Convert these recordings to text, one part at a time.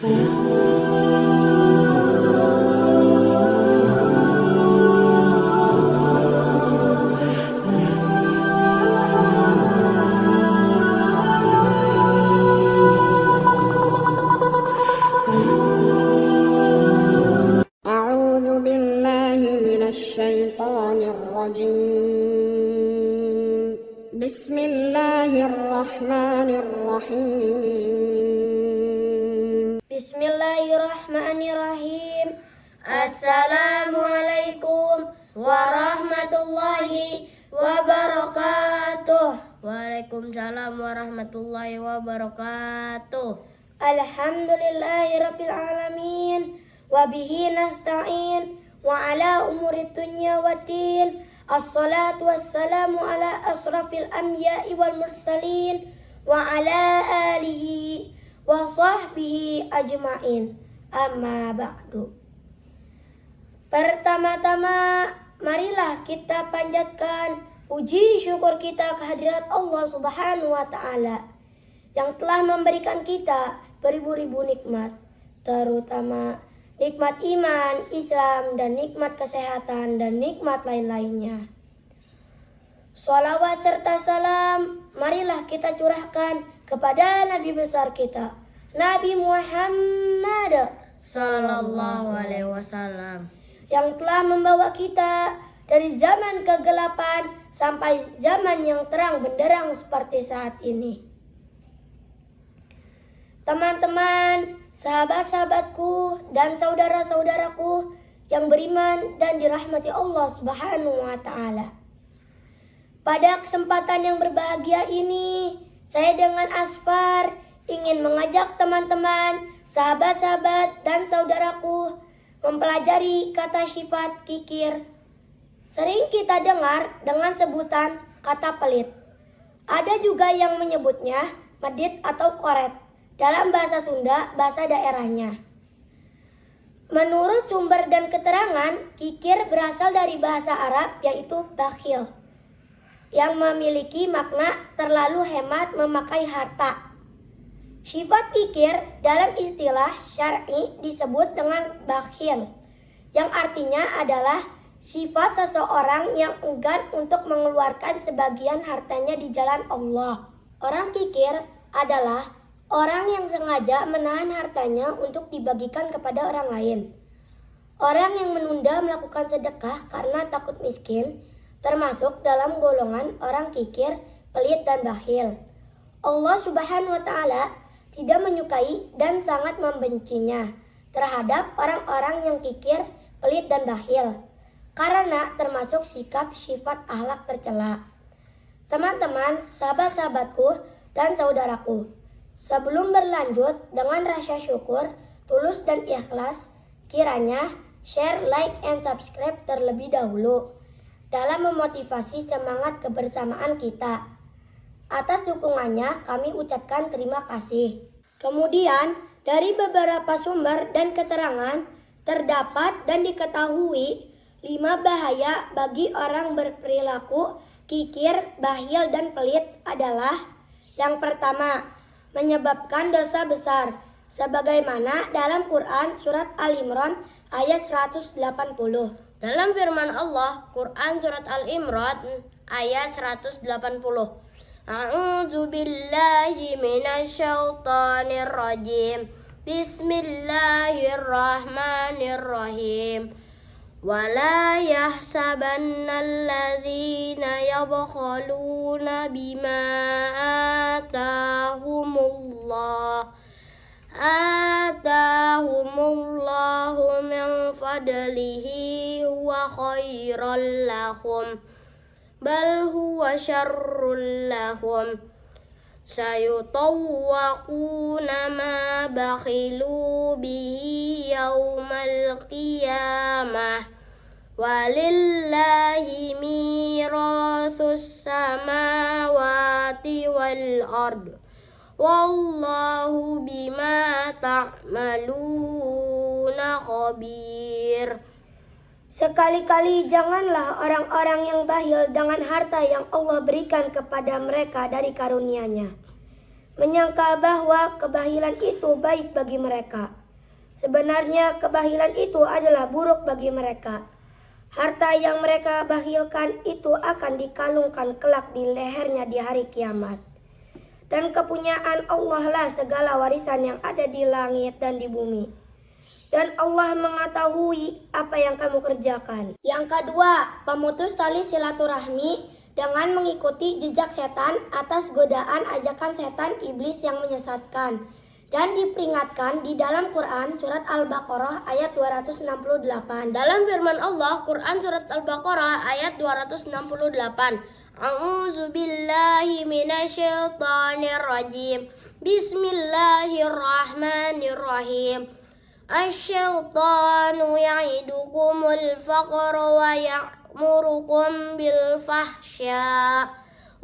أعوذ بالله من الشيطان الرجيم بسم الله الرحمن الرحيم Bismillahirrahmanirrahim. Assalamualaikum warahmatullahi wabarakatuh. Waalaikumsalam warahmatullahi wabarakatuh. Alhamdulillahirabbil alamin. Wabihi nasta'in wa ala umuri dunya waddin. Assalatu wassalamu ala asrafil anbiya'i wal mursalin wa ala alihi wa sahbihi ajma'in. Amma ba'du. Pertama-tama marilah kita panjatkan puji syukur kita kehadirat Allah Subhanahu wa taala yang telah memberikan kita beribu-ribu nikmat, terutama nikmat iman, Islam, dan nikmat kesehatan dan nikmat lain-lainnya. Shalawat serta salam marilah kita curahkan kepada Nabi besar kita, Nabi Muhammad sallallahu alaihi wasallam, yang telah membawa kita dari zaman kegelapan sampai zaman yang terang benderang seperti saat ini. Teman-teman, sahabat-sahabatku, dan saudara-saudaraku yang beriman dan dirahmati Allah Subhanahu wa taala. Pada kesempatan yang berbahagia ini, saya dengan Asfar ingin mengajak teman-teman, sahabat-sahabat, dan saudaraku mempelajari kata sifat kikir. Sering kita dengar dengan sebutan kata pelit. Ada juga yang menyebutnya medit atau koret dalam bahasa Sunda, bahasa daerahnya. Menurut sumber dan keterangan, kikir berasal dari bahasa Arab yaitu bakhil, yang memiliki makna terlalu hemat memakai harta. Sifat kikir dalam istilah syar'i disebut dengan bakhil, yang artinya adalah sifat seseorang yang enggan untuk mengeluarkan sebagian hartanya di jalan Allah. Orang kikir adalah orang yang sengaja menahan hartanya untuk dibagikan kepada orang lain. Orang yang menunda melakukan sedekah karena takut miskin termasuk dalam golongan orang kikir, pelit, dan bakhil. Allah Subhanahu wa taala tidak menyukai dan sangat membencinya terhadap orang-orang yang kikir, pelit, dan bakhil, karena termasuk sikap sifat akhlak tercela. Teman-teman, sahabat-sahabatku, dan saudaraku, sebelum berlanjut dengan rasa syukur, tulus, dan ikhlas, kiranya share, like, and subscribe terlebih dahulu dalam memotivasi semangat kebersamaan kita. Atas dukungannya kami ucapkan terima kasih. Kemudian, dari beberapa sumber dan keterangan, terdapat dan diketahui 5 bahaya bagi orang berperilaku kikir, bakhil, dan pelit adalah: yang pertama, menyebabkan dosa besar, sebagaimana dalam Quran surat Al-Imran ayat 180. Dalam firman Allah, Quran surat Al-Imran ayat 180. A'udzu billahi minasyaitonir rajim. Bismillahirrahmanirrahim. Wala yahsabannal ladzina yabkhaluna bima atahumullahu min fadlihi wa khairal lahum bal huwa syarrul lahum sayutawwaquna ma bakhilu bihi yaumal qiyamah walillahi mirathus samawati wal ard wallahu bima ta'maluna khabir. Sekali-kali janganlah orang-orang yang bakhil dengan harta yang Allah berikan kepada mereka dari karunia-Nya. menyangka bahwa kebahilan itu baik bagi mereka. Sebenarnya kebahilan itu adalah buruk bagi mereka. Harta yang mereka bahilkan itu akan dikalungkan kelak di lehernya di hari kiamat. Dan kepunyaan Allah lah segala warisan yang ada di langit dan di bumi. Dan Allah mengetahui apa yang kamu kerjakan. Yang kedua, pemutus tali silaturahmi dengan mengikuti jejak setan atas godaan ajakan setan iblis yang menyesatkan. Dan diperingatkan di dalam Quran surat Al-Baqarah ayat 268. Dalam firman Allah, Quran surat Al-Baqarah ayat 268. A'udzu billahi minasyaitonir rajim. Bismillahirrahmanirrahim. Asyaitanu ya'idukumul faqra wa ya'murukum bil fahsya.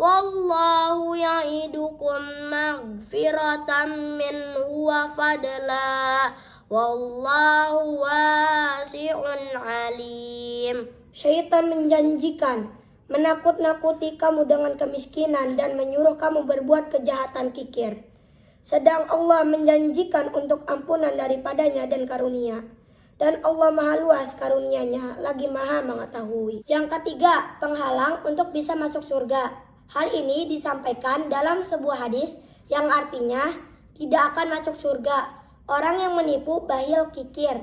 Wallahu ya'idukum maghfiratan minhu wa fadla. Wallahu wasi'un alim. Syaitan menjanjikan menakut-nakuti kamu dengan kemiskinan dan menyuruh kamu berbuat kejahatan kikir. Sedang Allah menjanjikan untuk ampunan daripadanya dan karunia. Dan Allah maha luas karunia-Nya, lagi maha mengetahui. Yang ketiga, penghalang untuk bisa masuk surga. Hal ini disampaikan dalam sebuah hadis yang artinya tidak akan masuk surga orang yang menipu, bahil, kikir,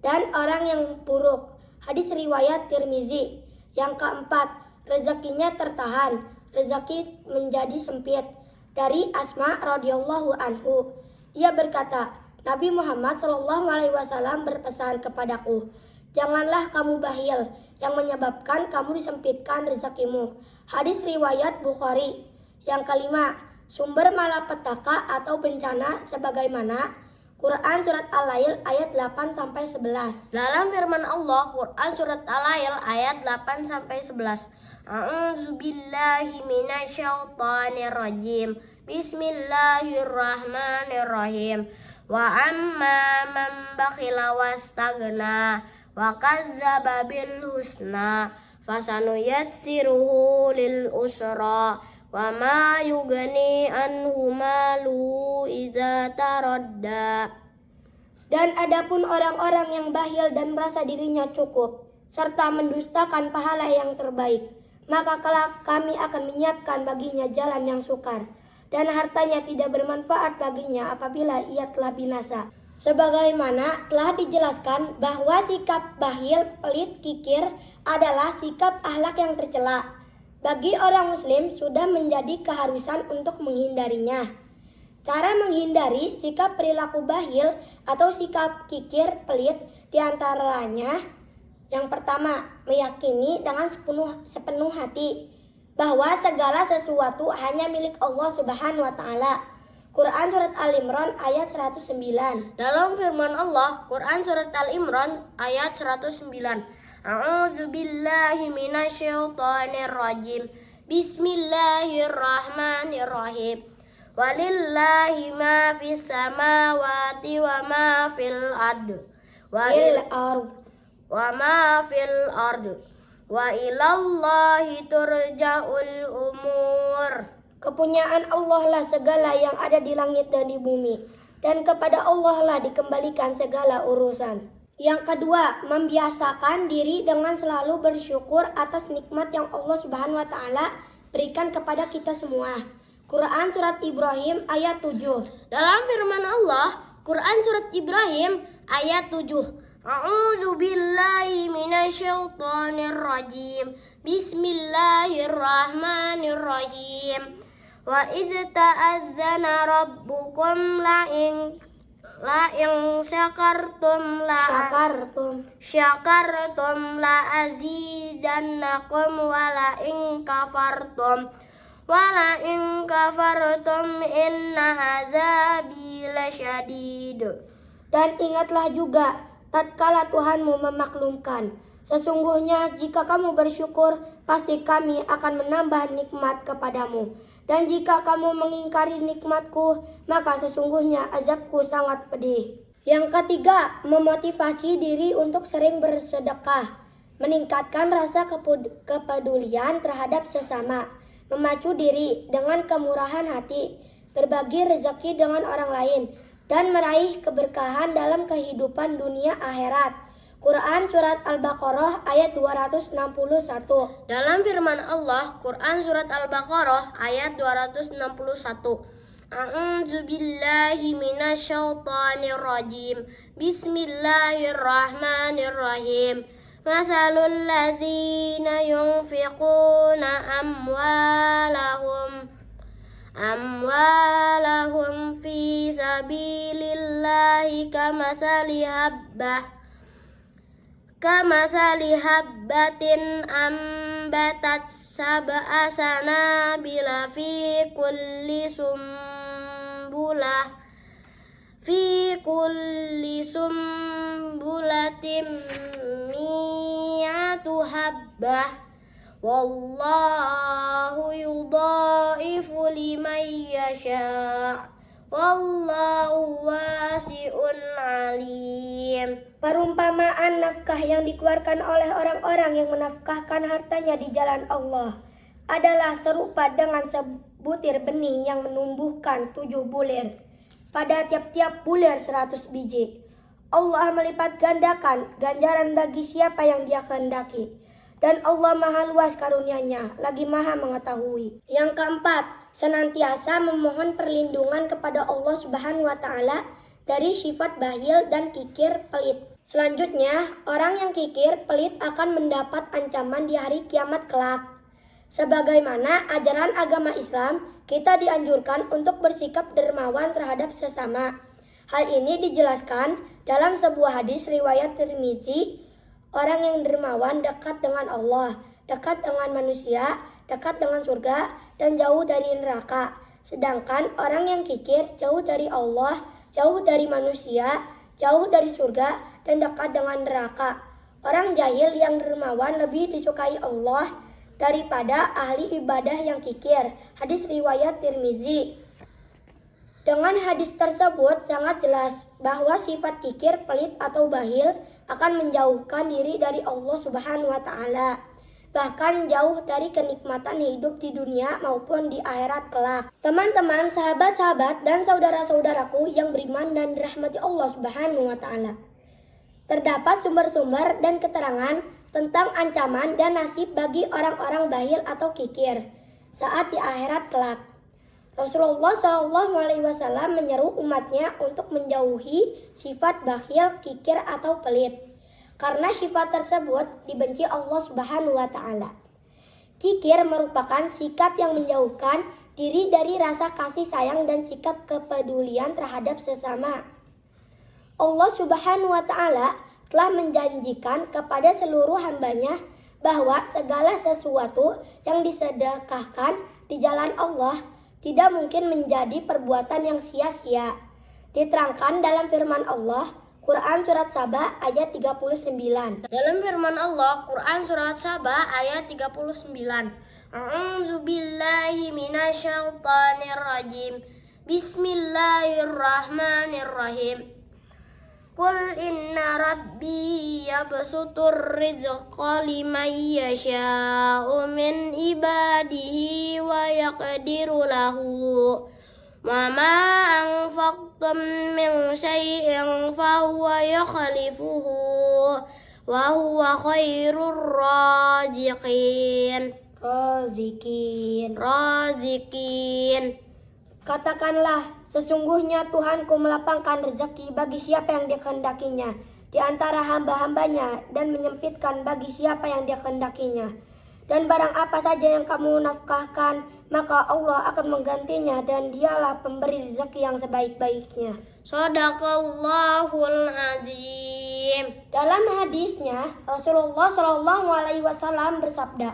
dan orang yang buruk. Hadis riwayat Tirmizi. Yang keempat, rezekinya tertahan, rezeki menjadi sempit. Dari Asma radhiyallahu anhu, ia berkata, Nabi Muhammad SAW berpesan kepadaku, janganlah kamu bahil yang menyebabkan kamu disempitkan rezekimu. Hadis riwayat Bukhari. Yang kelima, sumber malapetaka atau bencana sebagaimana Quran surat Al-Lail ayat 8-11. Dalam firman Allah, Quran surat Al-Lail ayat 8-11. A'udzu billahi minasyaitonir rajim. Bismillahirrahmanirrahim. Wa amma man bakhila wastagna wa kadzdzaba bil husna fasanuyassiruhu lil usra wa ma yughni anhu malu idza taradda. Dan adapun orang-orang yang bahil dan merasa dirinya cukup serta mendustakan pahala yang terbaik, maka kelak kami akan menyiapkan baginya jalan yang sukar dan hartanya tidak bermanfaat baginya apabila ia telah binasa. Sebagaimana telah dijelaskan bahwa sikap bahil, pelit, kikir adalah sikap akhlak yang tercela. Bagi orang muslim sudah menjadi keharusan untuk menghindarinya. Cara menghindari sikap perilaku bahil atau sikap kikir, pelit diantaranya yang pertama, meyakini dengan sepenuh hati bahwa segala sesuatu hanya milik Allah Subhanahu wa Ta'ala. Quran surat Al-Imran ayat 109. Dalam firman Allah, Quran surat Al-Imran ayat 109. A'udzu billahi minasyaitonir rajim. Bismillahirrahmanirrahim. Walillahi ma fis samawati wa ma fil ard. Wa ma fil ard. Wa ilallahi turja'ul umur. Kepunyaan Allah lah segala yang ada di langit dan di bumi, dan kepada Allah lah dikembalikan segala urusan. Yang kedua, membiasakan diri dengan selalu bersyukur atas nikmat yang Allah Subhanahu wa Ta'ala berikan kepada kita semua. Quran surat Ibrahim ayat 7. Dalam firman Allah, Quran surat Ibrahim ayat 7. A'udzu billahi minasyaitonir rajim. Bismillahirrahmanirrahim. Wa idz ta'adzana rabbukum la in syakartum la azidannakum wa la in kafartum inna azabi lasyadid. Dan ingatlah juga tatkala Tuhanmu memaklumkan, sesungguhnya jika kamu bersyukur, pasti kami akan menambah nikmat kepadamu. Dan jika kamu mengingkari nikmatku, maka sesungguhnya azabku sangat pedih. Yang ketiga, memotivasi diri untuk sering bersedekah, meningkatkan rasa kepedulian terhadap sesama, memacu diri dengan kemurahan hati, berbagi rezeki dengan orang lain, dan meraih keberkahan dalam kehidupan dunia akhirat. Quran Surat Al-Baqarah ayat 261. Dalam firman Allah, Quran Surat Al-Baqarah ayat 261. A'udzu billahi minasyaitonir rajim. Bismillahirrahmanirrahim. Mathalul ladzina yunfiquna amwalahum fi sabilillahi kamathali habbatin ambatat sab'a sanabila fi kulli sumbulatin mi'atu habbah wallahu yudha'ifu liman yasha' wallahu wasi'un alim. Perumpamaan nafkah yang dikeluarkan oleh orang-orang yang menafkahkan hartanya di jalan Allah adalah serupa dengan sebutir benih yang menumbuhkan 7 bulir. Pada tiap-tiap bulir 100 biji. Allah melipat gandakan ganjaran bagi siapa yang Dia kehendaki. Dan Allah maha luas karunia-Nya, lagi maha mengetahui. Yang keempat, senantiasa memohon perlindungan kepada Allah Subhanahu wa Ta'ala dari sifat bakhil dan kikir pelit. Selanjutnya, orang yang kikir pelit akan mendapat ancaman di hari kiamat kelak. Sebagaimana ajaran agama Islam, kita dianjurkan untuk bersikap dermawan terhadap sesama. Hal ini dijelaskan dalam sebuah hadis riwayat Tirmizi. Orang yang dermawan dekat dengan Allah, dekat dengan manusia, dekat dengan surga, dan jauh dari neraka. Sedangkan orang yang kikir jauh dari Allah, jauh dari manusia, jauh dari surga, dan dekat dengan neraka. Orang jahil yang dermawan lebih disukai Allah daripada ahli ibadah yang kikir. Hadis riwayat Tirmizi. Dengan hadis tersebut sangat jelas bahwa sifat kikir, pelit, atau bakhil akan menjauhkan diri dari Allah Subhanahu wa Ta'ala, bahkan jauh dari kenikmatan hidup di dunia maupun di akhirat kelak. Teman-teman, sahabat-sahabat, dan saudara-saudaraku yang beriman dan dirahmati Allah Subhanahu wa Ta'ala, terdapat sumber-sumber dan keterangan tentang ancaman dan nasib bagi orang-orang bakhil atau kikir saat di akhirat kelak. Rasulullah SAW menyeru umatnya untuk menjauhi sifat bakhil, kikir, atau pelit, karena sifat tersebut dibenci Allah Subhanahu wa Ta'ala. Kikir merupakan sikap yang menjauhkan diri dari rasa kasih sayang dan sikap kepedulian terhadap sesama. Allah Subhanahu wa Ta'ala telah menjanjikan kepada seluruh hambanya bahwa segala sesuatu yang disedekahkan di jalan Allah tidak mungkin menjadi perbuatan yang sia-sia. Diterangkan dalam firman Allah, Quran Surat Saba ayat 39. Dalam firman Allah, Quran Surat Saba ayat 39. A'udzu billahi minasyaitonir rajim. Bismillahirrahmanirrahim. Qul inna rabbi yabsutur rizqa liman yasha'u min ibadihi wa yaqdiru lahu. Wa ma anfaqtum min syai'in fa huwa yukhlifuhu wa huwa khairur razikin. Katakanlah, sesungguhnya Tuhanku melapangkan rezeki bagi siapa yang Dia kehendakinya di antara hamba-hambanya dan menyempitkan bagi siapa yang Dia kehendakinya. Dan barang apa saja yang kamu nafkahkan, maka Allah akan menggantinya dan Dialah pemberi rezeki yang sebaik-baiknya. Shadaqallahul azim. Dalam hadisnya, Rasulullah SAW bersabda,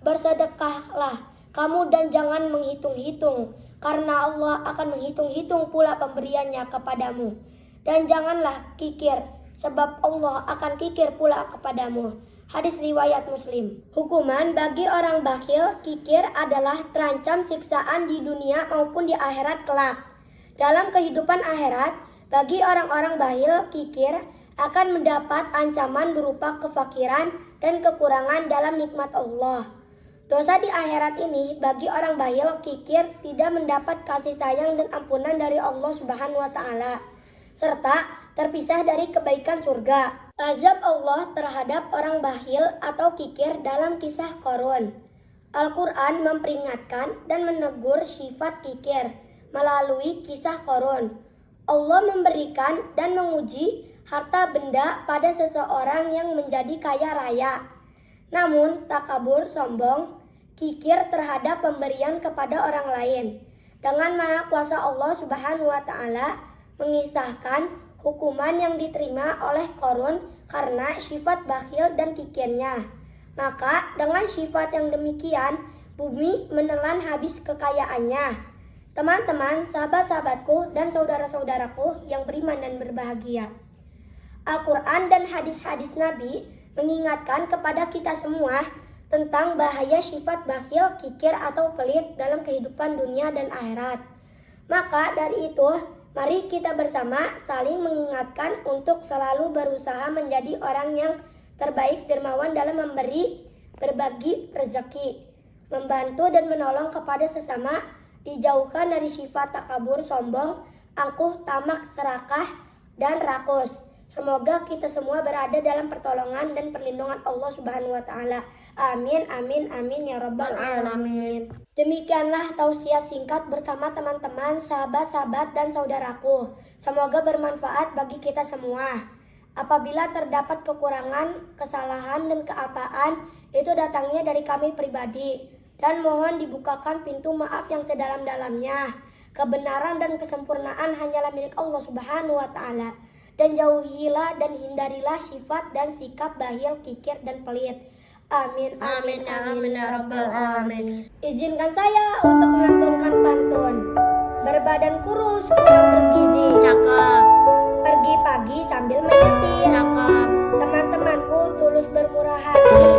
bersedekahlah kamu dan jangan menghitung-hitung, karena Allah akan menghitung-hitung pula pemberiannya kepadamu. Dan janganlah kikir, sebab Allah akan kikir pula kepadamu. Hadis riwayat Muslim. Hukuman bagi orang bakhil, kikir adalah terancam siksaan di dunia maupun di akhirat kelak. Dalam kehidupan akhirat, bagi orang-orang bakhil, kikir akan mendapat ancaman berupa kefakiran dan kekurangan dalam nikmat Allah. Dosa di akhirat ini bagi orang bakhil, kikir, tidak mendapat kasih sayang dan ampunan dari Allah Subhanahu wa Ta'ala, serta terpisah dari kebaikan surga. Azab Allah terhadap orang bakhil atau kikir dalam kisah Qarun. Al-Quran memperingatkan dan menegur sifat kikir melalui kisah Qarun. Allah memberikan dan menguji harta benda pada seseorang yang menjadi kaya raya. Namun takabur, sombong, kikir terhadap pemberian kepada orang lain. Dengan maha kuasa Allah Subhanahu wa Ta'ala mengisahkan hukuman yang diterima oleh Qarun karena sifat bakhil dan kikirnya. Maka dengan sifat yang demikian, bumi menelan habis kekayaannya. Teman-teman, sahabat-sahabatku, dan saudara-saudaraku yang beriman dan berbahagia. Al-Quran dan hadis-hadis Nabi mengingatkan kepada kita semua tentang bahaya sifat bakhil, kikir, atau pelit dalam kehidupan dunia dan akhirat. Maka dari itu, mari kita bersama saling mengingatkan untuk selalu berusaha menjadi orang yang terbaik dermawan dalam memberi, berbagi rezeki, membantu dan menolong kepada sesama, dijauhkan dari sifat takabur, sombong, angkuh, tamak, serakah, dan rakus. Semoga kita semua berada dalam pertolongan dan perlindungan Allah Subhanahu wa Ta'ala. Amin, amin, amin ya Rabbal Alamin. Demikianlah tausiah singkat bersama teman-teman, sahabat-sahabat, dan saudaraku. Semoga bermanfaat bagi kita semua. Apabila terdapat kekurangan, kesalahan, dan kealpaan, itu datangnya dari kami pribadi. Dan mohon dibukakan pintu maaf yang sedalam-dalamnya. Kebenaran dan kesempurnaan hanyalah milik Allah Subhanahu wa Ta'ala. Dan jauhilah dan hindarilah sifat dan sikap bakhil, kikir, dan pelit. Amin, amin, amin, ya Rabbal Alamin. Izinkan saya untuk melantunkan pantun. Berbadan kurus, kurang bergizi. Cakep. Pergi pagi sambil menyetir. Cakep. Teman-temanku tulus bermurah hati.